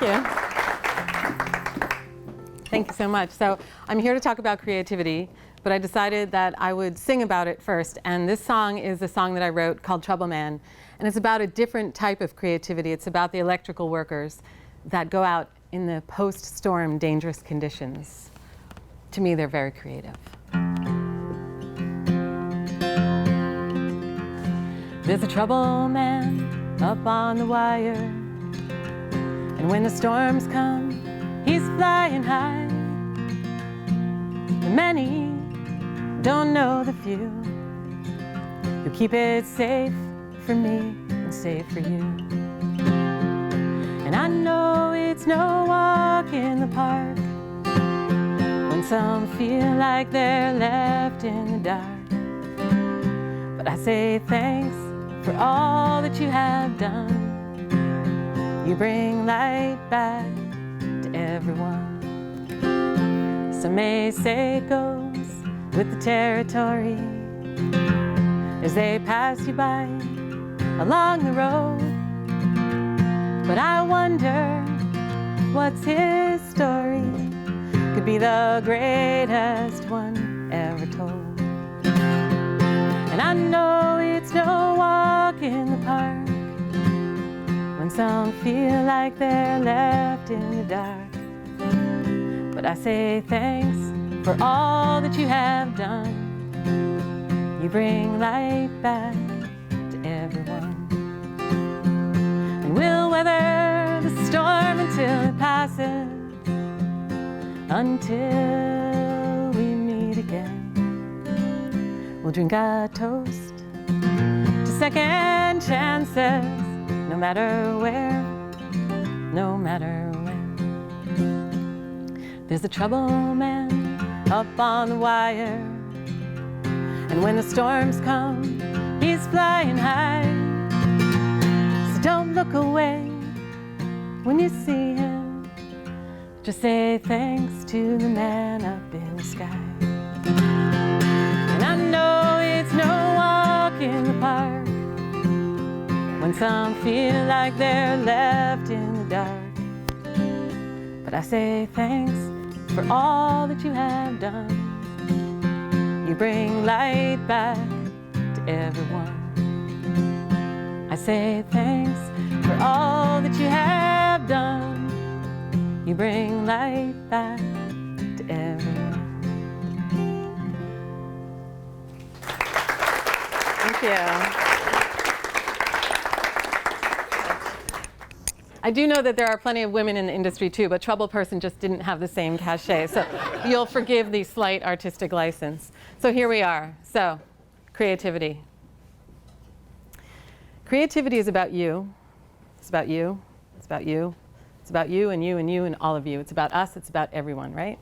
you. Thank you so much. So I'm here to talk about creativity, but I decided that I would sing about it first. And this song is a song that I wrote called Trouble Man. And it's about a different type of creativity. It's about the electrical workers that go out in the post-storm dangerous conditions. To me, they're very creative. There's a trouble man up on the wire, and when the storms come, he's flying high. The many don't know the few who keep it safe for me and safe for you. And I know it's no walk in the park when some feel like they're left in the dark. But I say thanks for all that you have done. You bring light back to everyone. Some may say it goes with the territory as they pass you by along the road. But I wonder what's his story could be the greatest one ever told. And I know it's no walk in the park when some feel like they're left in the dark. But I say thanks for all that you have done. You bring light back to everyone. And we'll weather the storm until it passes, until we meet again. We'll drink a toast to second chances, no matter where, no matter when. There's a trouble man up on the wire, and when the storms come, he's flying high. So don't look away when you see him. Just say thanks to the man up in the sky. And I know it's no walk in the park when some feel like they're left in the dark. But I say thanks for all that you have done. You bring light back to everyone. I say thanks for all that you have done. You bring light back to everyone. Thank you. I do know that there are plenty of women in the industry too, but Trouble Person just didn't have the same cachet. So you'll forgive the slight artistic license. So here we are. So, creativity. Creativity is about you. It's about you. It's about you. It's about you and you and you and all of you. It's about us. It's about everyone, right?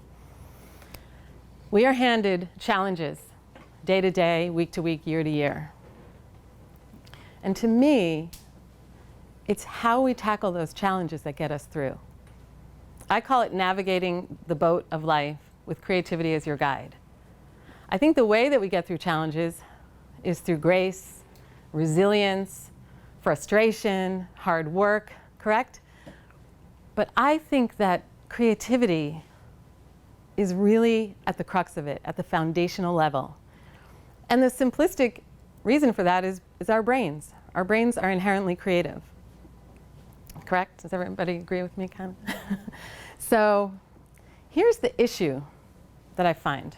We are handed challenges day to day, week to week, year to year. And to me, it's how we tackle those challenges that get us through. I call it navigating the boat of life with creativity as your guide. I think the way that we get through challenges is through grace, resilience, frustration, hard work, correct? But I think that creativity is really at the crux of it, at the foundational level. And the simplistic reason for that is our brains. Our brains are inherently creative. Correct? Does everybody agree with me, kind of? So here's the issue that I find.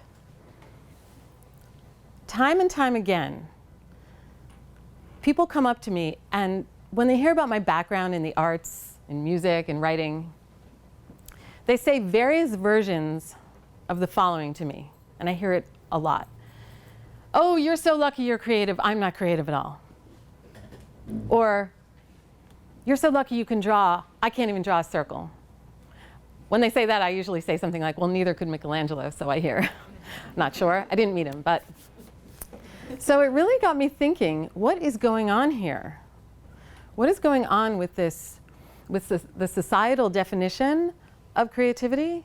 Time and time again, people come up to me, and when they hear about my background in the arts, in music, and writing, they say various versions of the following to me, and I hear it a lot. Oh, you're so lucky you're creative. I'm not creative at all. Or, you're so lucky you can draw. I can't even draw a circle. When they say that, I usually say something like, well, neither could Michelangelo, so I hear. Not sure. I didn't meet him, but. So it really got me thinking, what is going on here? What is going on with this, with the societal definition of creativity?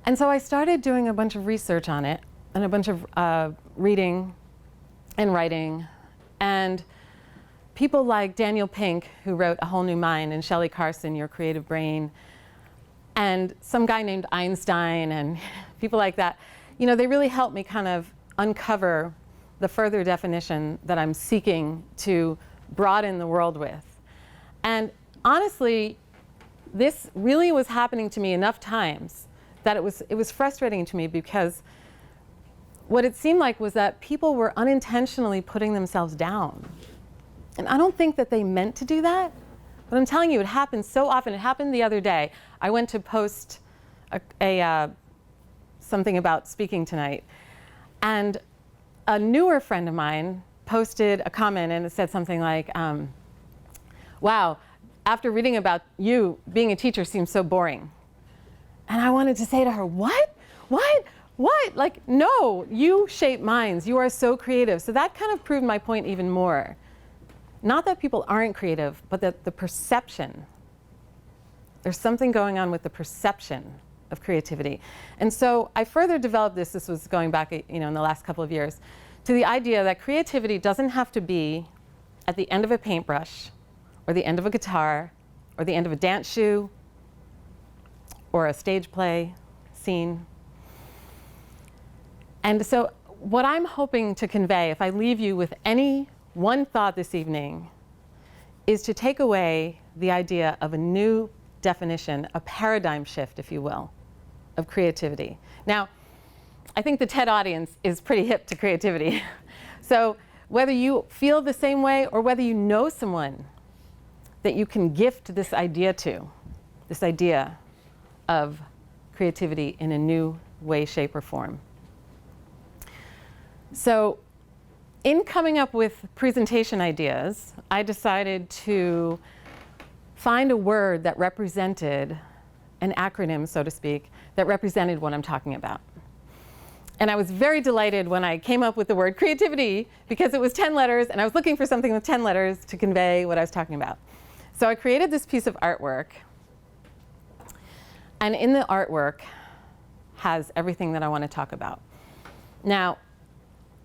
And so I started doing a bunch of research on it, and a bunch of reading and writing. And people like Daniel Pink, who wrote A Whole New Mind, and Shelley Carson, Your Creative Brain, and some guy named Einstein, and people like that, they really helped me kind of uncover the further definition that I'm seeking to broaden the world with. And honestly, this really was happening to me enough times that it was frustrating to me, because what it seemed like was that people were unintentionally putting themselves down. And I don't think that they meant to do that, but I'm telling you, it happens so often. It happened the other day. I went to post something about speaking tonight, and a newer friend of mine posted a comment, and it said something like, wow, after reading about you, being a teacher seems so boring. And I wanted to say to her, what? Like, no, you shape minds. You are so creative. So that kind of proved my point even more. Not that people aren't creative, but that the perception, there's something going on with the perception of creativity. And so I further developed this was going back, in the last couple of years, to the idea that creativity doesn't have to be at the end of a paintbrush, or the end of a guitar, or the end of a dance shoe, or a stage play scene. And so what I'm hoping to convey, if I leave you with any one thought this evening, is to take away the idea of a new definition, a paradigm shift, if you will, of creativity. Now, I think the TED audience is pretty hip to creativity. So whether you feel the same way, or whether you know someone that you can gift this idea to, this idea of creativity in a new way, shape, or form. So in coming up with presentation ideas, I decided to find a word that represented an acronym, so to speak, that represented what I'm talking about. And I was very delighted when I came up with the word creativity, because it was 10 letters, and I was looking for something with 10 letters to convey what I was talking about. So I created this piece of artwork, and in the artwork has everything that I want to talk about. Now,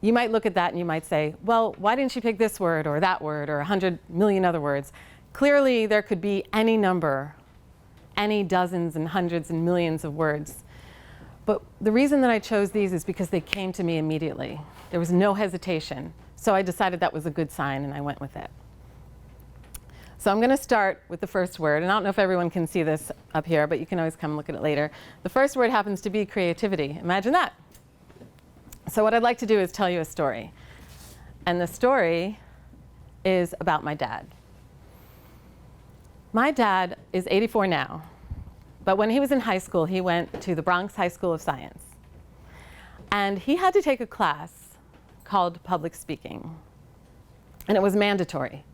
you might look at that and you might say, well, why didn't you pick this word or that word or 100 million other words? Clearly, there could be any number, any dozens and hundreds and millions of words. But the reason that I chose these is because they came to me immediately. There was no hesitation. So I decided that was a good sign, and I went with it. So I'm going to start with the first word. And I don't know if everyone can see this up here, but you can always come look at it later. The first word happens to be creativity. Imagine that. So what I'd like to do is tell you a story. And the story is about my dad. My dad is 84 now. But when he was in high school, he went to the Bronx High School of Science. And he had to take a class called public speaking. And it was mandatory.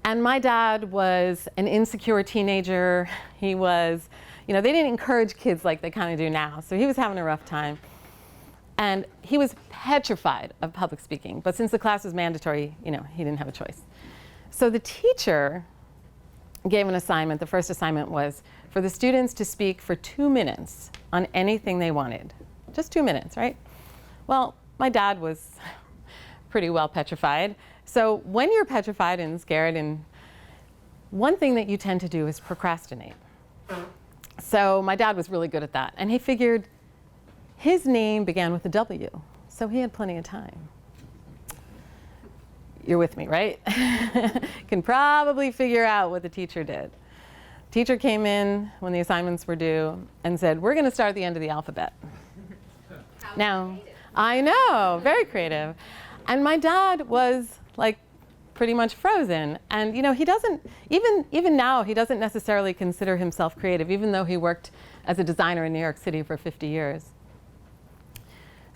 And my dad was an insecure teenager. He was, they didn't encourage kids like they kind of do now. So he was having a rough time. And he was petrified of public speaking. But since the class was mandatory, he didn't have a choice. So the teacher gave an assignment. The first assignment was for the students to speak for 2 minutes on anything they wanted. Just 2 minutes, right? Well, my dad was pretty well petrified. So when you're petrified and scared, and one thing that you tend to do is procrastinate. So my dad was really good at that. And he figured his name began with a W, so he had plenty of time. You're with me, right? Can probably figure out what the teacher did. Teacher came in when the assignments were due and said, we're going to start at the end of the alphabet. Now, creative. I know, very creative. And my dad was like pretty much frozen. And he doesn't, even now, he doesn't necessarily consider himself creative, even though he worked as a designer in New York City for 50 years.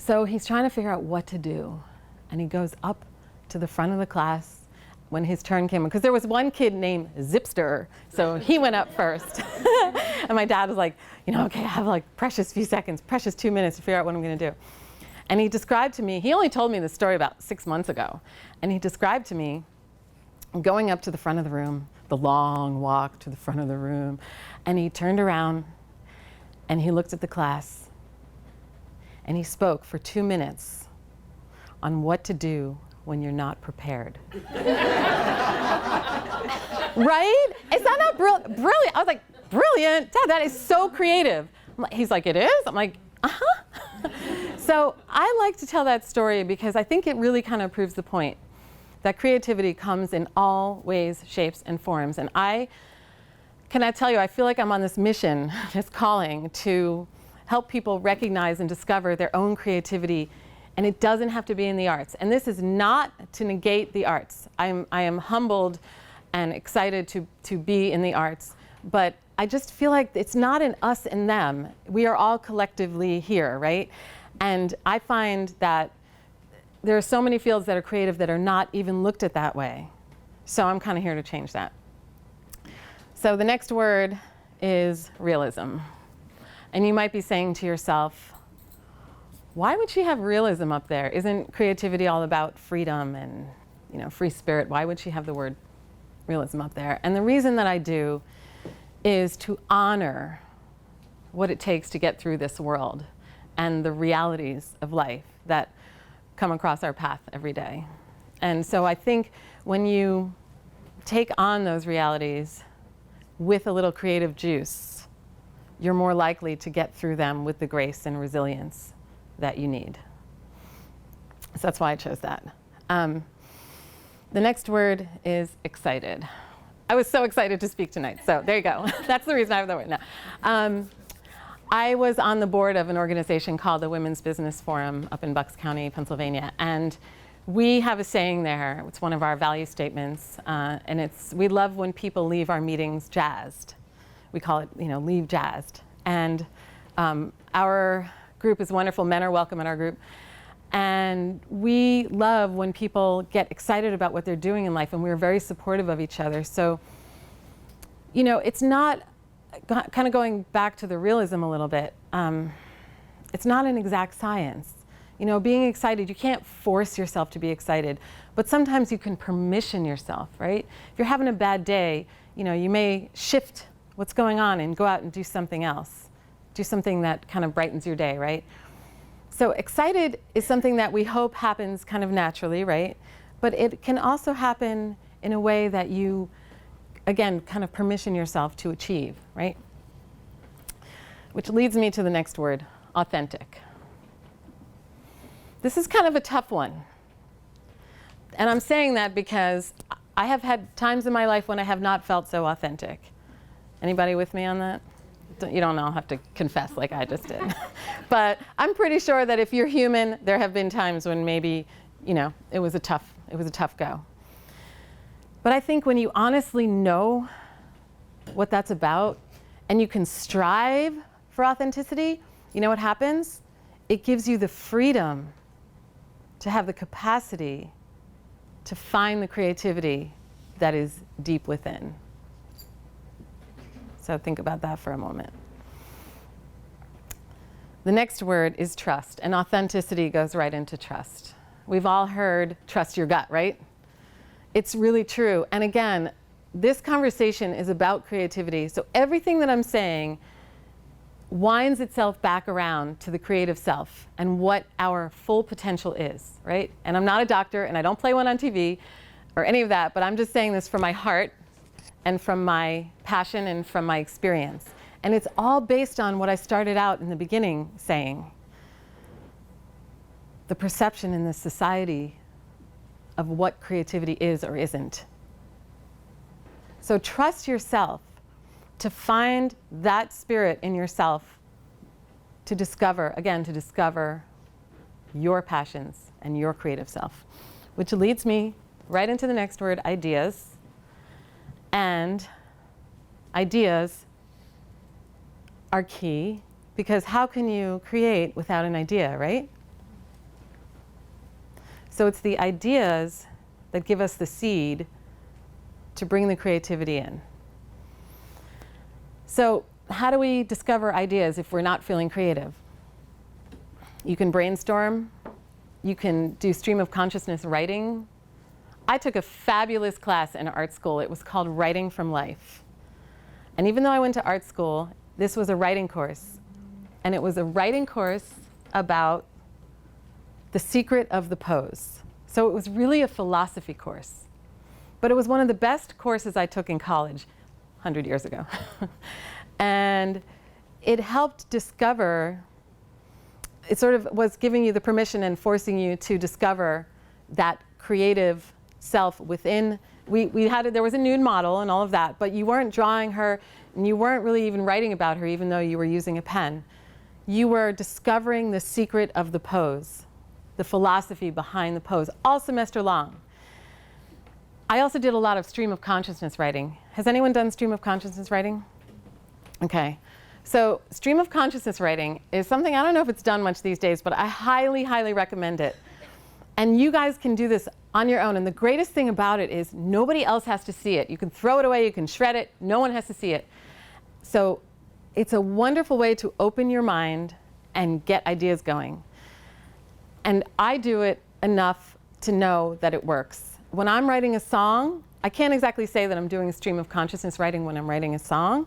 So he's trying to figure out what to do. And he goes up to the front of the class when his turn came, because there was one kid named Zipster, so he went up first. And my dad was like, okay, I have like precious few seconds, precious 2 minutes to figure out what I'm going to do. And he described to me, he only told me this story about 6 months ago, and he described to me going up to the front of the room, the long walk to the front of the room, and he turned around and he looked at the class and he spoke for 2 minutes on what to do when you're not prepared. Right? Is that not brilliant? I was like, brilliant? Dad, that is so creative. He's like, it is? I'm like, uh-huh. So I like to tell that story because I think it really kind of proves the point that creativity comes in all ways, shapes, and forms. And I tell you, I feel like I'm on this mission, this calling to help people recognize and discover their own creativity. And it doesn't have to be in the arts. And this is not to negate the arts. I am humbled and excited to be in the arts. But I just feel like it's not in us and them. We are all collectively here, right? And I find that there are so many fields that are creative that are not even looked at that way. So I'm kind of here to change that. So the next word is realism. And you might be saying to yourself, why would she have realism up there? Isn't creativity all about freedom and, free spirit? Why would she have the word realism up there? And the reason that I do is to honor what it takes to get through this world and the realities of life that come across our path every day. And so I think when you take on those realities with a little creative juice, you're more likely to get through them with the grace and resilience that you need. So that's why I chose that. The next word is excited. I was so excited to speak tonight, so there you go. That's the reason I have the word now. I was on the board of an organization called the Women's Business Forum up in Bucks County, Pennsylvania, and we have a saying there. It's one of our value statements, and it's, we love when people leave our meetings jazzed. We call it, leave jazzed. And our group is wonderful. Men are welcome in our group. And we love when people get excited about what they're doing in life, and we're very supportive of each other. So, it's not, kind of going back to the realism a little bit, it's not an exact science. Being excited, you can't force yourself to be excited, but sometimes you can permission yourself, right? If you're having a bad day, you may shift what's going on and go out and do something else. Do something that kind of brightens your day, right? So excited is something that we hope happens kind of naturally, right? But it can also happen in a way that you, again, kind of permission yourself to achieve, right? Which leads me to the next word, authentic. This is kind of a tough one. And I'm saying that because I have had times in my life when I have not felt so authentic. Anybody with me on that? You don't all have to confess like I just did. But I'm pretty sure that if you're human, there have been times when maybe, it was a tough go. But I think when you honestly know what that's about and you can strive for authenticity, you know what happens? It gives you the freedom to have the capacity to find the creativity that is deep within. So think about that for a moment. The next word is trust, and authenticity goes right into trust. We've all heard trust your gut, right? It's really true. And again, this conversation is about creativity. So everything that I'm saying winds itself back around to the creative self and what our full potential is, right? And I'm not a doctor and I don't play one on TV or any of that, but I'm just saying this from my heart and from my passion and from my experience. And it's all based on what I started out in the beginning saying. The perception in this society of what creativity is or isn't. So trust yourself to find that spirit in yourself to discover your passions and your creative self. Which leads me right into the next word, ideas. And ideas are key because how can you create without an idea, right? So it's the ideas that give us the seed to bring the creativity in. So how do we discover ideas if we're not feeling creative? You can brainstorm. You can do stream of consciousness writing. I took a fabulous class in art school. It was called Writing from Life. And even though I went to art school, this was a writing course. And it was a writing course about the secret of the pose. So it was really a philosophy course. But it was one of the best courses I took in college 100 years ago. And it helped discover, it sort of was giving you the permission and forcing you to discover that creative self within. There was a nude model and all of that, but you weren't drawing her, and you weren't really even writing about her, even though you were using a pen. You were discovering the secret of the pose, the philosophy behind the pose, all semester long. I also did a lot of stream of consciousness writing. Has anyone done stream of consciousness writing? Okay. So stream of consciousness writing is something, I don't know if it's done much these days, but I highly, highly recommend it. And you guys can do this on your own. And the greatest thing about it is nobody else has to see it. You can throw it away, you can shred it, no one has to see it. So it's a wonderful way to open your mind and get ideas going. And I do it enough to know that it works. When I'm writing a song, I can't exactly say that I'm doing a stream of consciousness writing when I'm writing a song.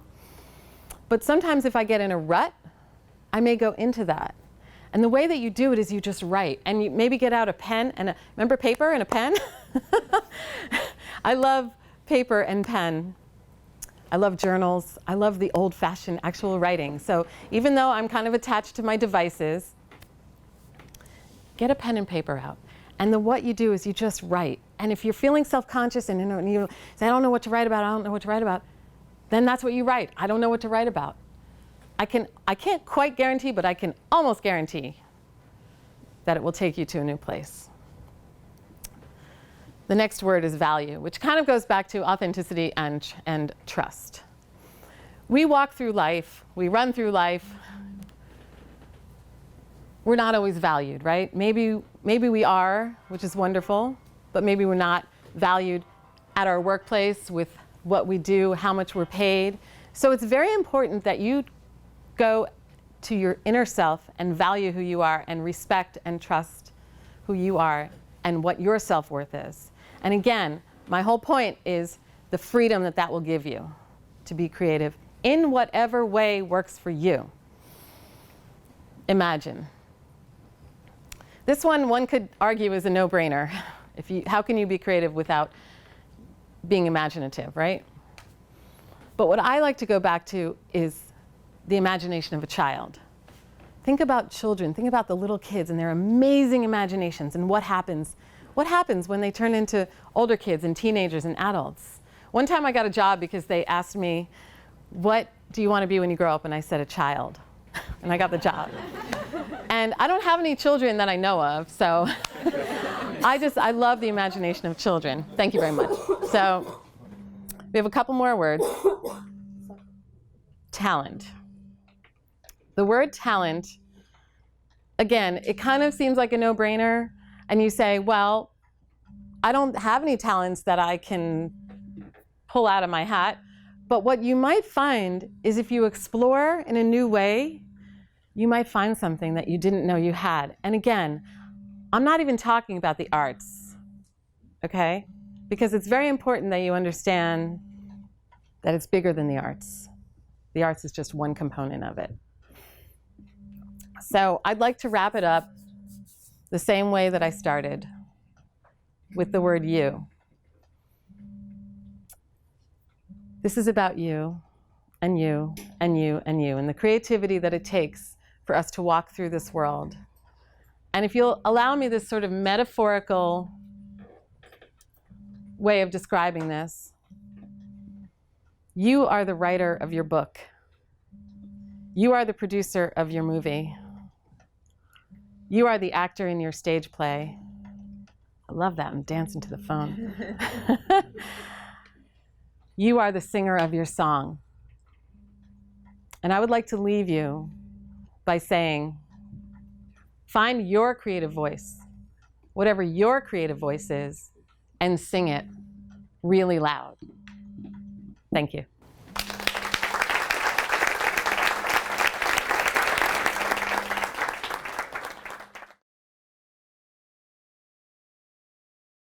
But sometimes if I get in a rut, I may go into that. And the way that you do it is you just write. And you maybe get out a pen and remember paper and a pen? I love paper and pen. I love journals. I love the old-fashioned actual writing. So even though I'm kind of attached to my devices, get a pen and paper out. And what you do is you just write. And if you're feeling self-conscious and you say, I don't know what to write about, I don't know what to write about, then that's what you write. I don't know what to write about. I can't quite guarantee, but I can almost guarantee that it will take you to a new place. The next word is value, which kind of goes back to authenticity and trust. We walk through life, we run through life. We're not always valued, right? Maybe we are, which is wonderful, but maybe we're not valued at our workplace with what we do, how much we're paid. So it's very important that you go to your inner self and value who you are and respect and trust who you are and what your self-worth is. And again, my whole point is the freedom that will give you to be creative in whatever way works for you. Imagine. This one could argue is a no-brainer. How can you be creative without being imaginative, right? But what I like to go back to is the imagination of a child. Think about children. Think about the little kids and their amazing imaginations and what happens when they turn into older kids and teenagers and adults. One time I got a job because they asked me, what do you want to be when you grow up? And I said, a child. And I got the job. And I don't have any children that I know of, so I love the imagination of children. Thank you very much. So we have a couple more words. Talent. The word talent, again, it kind of seems like a no-brainer. And you say, well, I don't have any talents that I can pull out of my hat. But what you might find is if you explore in a new way, you might find something that you didn't know you had. And again, I'm not even talking about the arts, okay? Because it's very important that you understand that it's bigger than the arts. The arts is just one component of it. So I'd like to wrap it up the same way that I started, with the word you. This is about you, and you, and you, and you, and the creativity that it takes for us to walk through this world. And if you'll allow me this sort of metaphorical way of describing this, you are the writer of your book. You are the producer of your movie. You are the actor in your stage play. I love that. I'm dancing to the phone. You are the singer of your song. And I would like to leave you by saying, find your creative voice, whatever your creative voice is, and sing it really loud. Thank you.